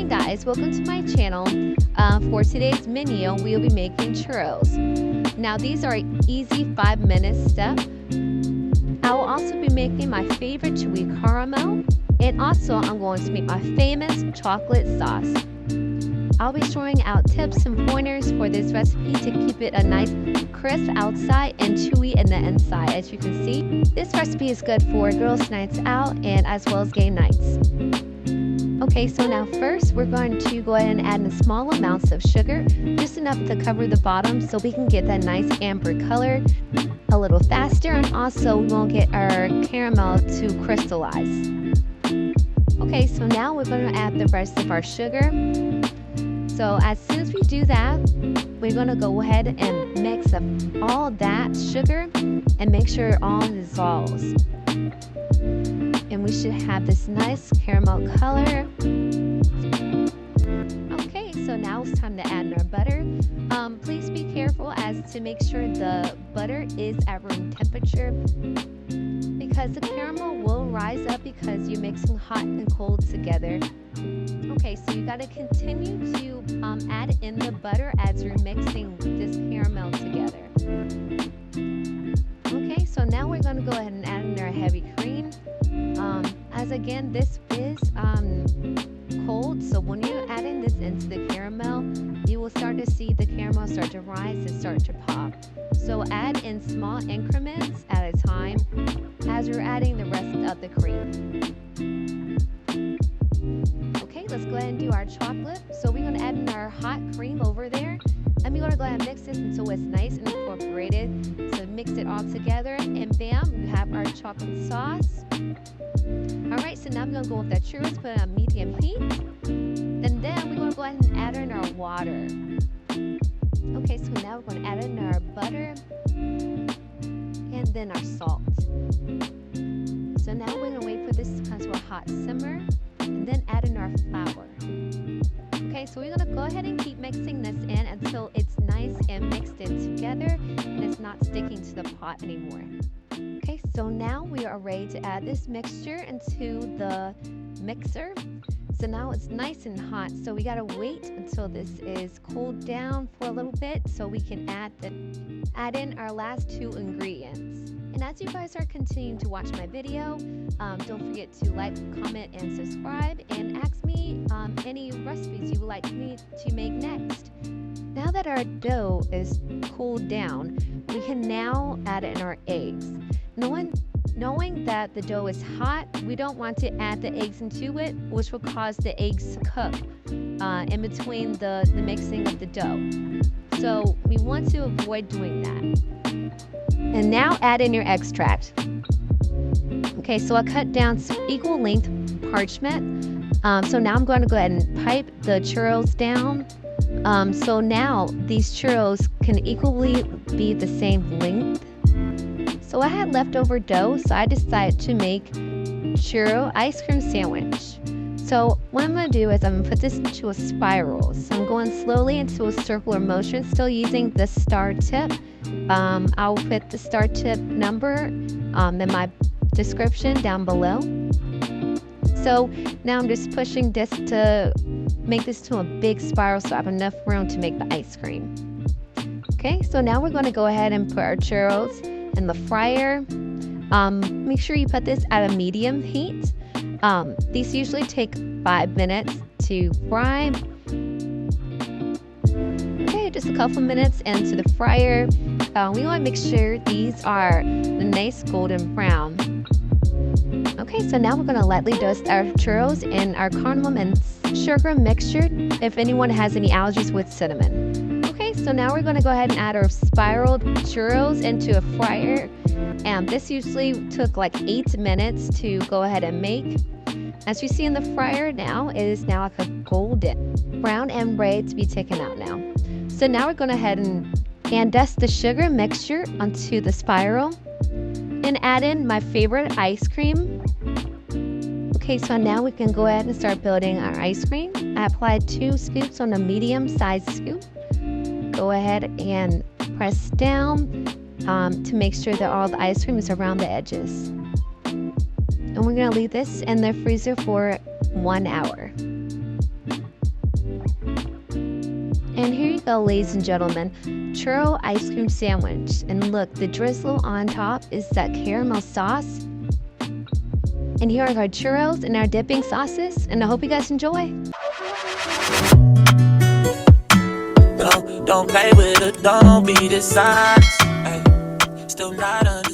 Hey guys, welcome to my channel. For today's menu, we'll be making churros. Now these are easy 5-minute step. I will also be making my favorite chewy caramel, and also I'm going to make my famous chocolate sauce. I'll be showing out tips and pointers for this recipe to keep it a nice crisp outside and chewy in the inside. As you can see, this recipe is good for girls' nights out and as well as game nights. Okay, so now first we're going to go ahead and add in small amounts of sugar, just enough to cover the bottom so we can get that nice amber color a little faster, and also we won't get our caramel to crystallize. Okay, so now we're going to add the rest of our sugar. So as soon as we do that, we're going to go ahead and mix up all that sugar and make sure it all dissolves. And we should have this nice caramel color. Okay, so now it's time to add in our butter. Please be careful as to make sure the butter is at room temperature, because the caramel will rise up because you're mixing hot and cold together. Okay, so you got to continue to add in the butter as you're mixing this caramel together. Okay, so now we're going to go ahead and add in our heavy cream. As again, this is cold, so when you're adding this into the caramel, you will start to see the caramel start to rise and start to pop. So add in small increments at a time as you're adding the rest of the cream. Okay, let's go ahead and do our chocolate. So we're going to add in our hot cream over there, and we're going to go ahead and mix this until it's nice and incorporated. So mix it all together, and bam, we have our chocolate sauce. Alright, so now I'm going to go with the churros, put it on medium heat. And then we're going to go ahead and add in our water. Okay, so now we're going to add in our butter and then our salt. So now we're going to wait for this to come to a hot simmer and then add in our flour. Okay, so we're going to go ahead and keep mixing this in until it's nice and mixed in together and it's not sticking to the pot anymore. Okay, so now we are ready to add this mixture into the mixer. So now it's nice and hot, so we gotta wait until this is cooled down for a little bit so we can add in our last two ingredients. And as you guys are continuing to watch my video, don't forget to like, comment, and subscribe, and ask me any recipes you would like me to make next. Now that our dough is cooled down, we can now add in our eggs. Knowing that the dough is hot, we don't want to add the eggs into it, which will cause the eggs to cook in between the mixing of the dough. So we want to avoid doing that. And now add in your extract. Okay, so I cut down equal length parchment. So now I'm going to go ahead and pipe the churros down. So now these churros can equally be the same length. So I had leftover dough, so I decided to make churro ice cream sandwich. So what I'm going to do is I'm going to put this into a spiral. So I'm going slowly into a circular motion, still using the star tip. I'll put the star tip number in my description down below. So now I'm just pushing this to make this to a big spiral so I have enough room to make the ice cream. Okay, so now we're going to go ahead and put our churros in the fryer. Make sure you put this at a medium heat. These usually take 5 minutes to fry. Okay, just a couple minutes into the fryer. We want to make sure these are the nice golden brown. Okay, so now we're going to lightly dust our churros in our cardamom and sugar mixture if anyone has any allergies with cinnamon. Okay, so now we're going to go ahead and add our spiraled churros into a fryer. And this usually took like 8 minutes to go ahead and make. As you see in the fryer now, it is now like a golden brown and ready to be taken out now. So now we're going to head and dust the sugar mixture onto the spiral and add in my favorite ice cream. Okay, so now we can go ahead and start building our ice cream. I applied 2 scoops on a medium-sized scoop. Go ahead and press down to make sure that all the ice cream is around the edges. And we're going to leave this in the freezer for 1 hour. go, ladies and gentlemen, churro ice cream sandwich. And look, the drizzle on top is that caramel sauce. And here are our churros and our dipping sauces, and I hope you guys enjoy. Don't play with it, don't be dishonest. Ay, still not understand.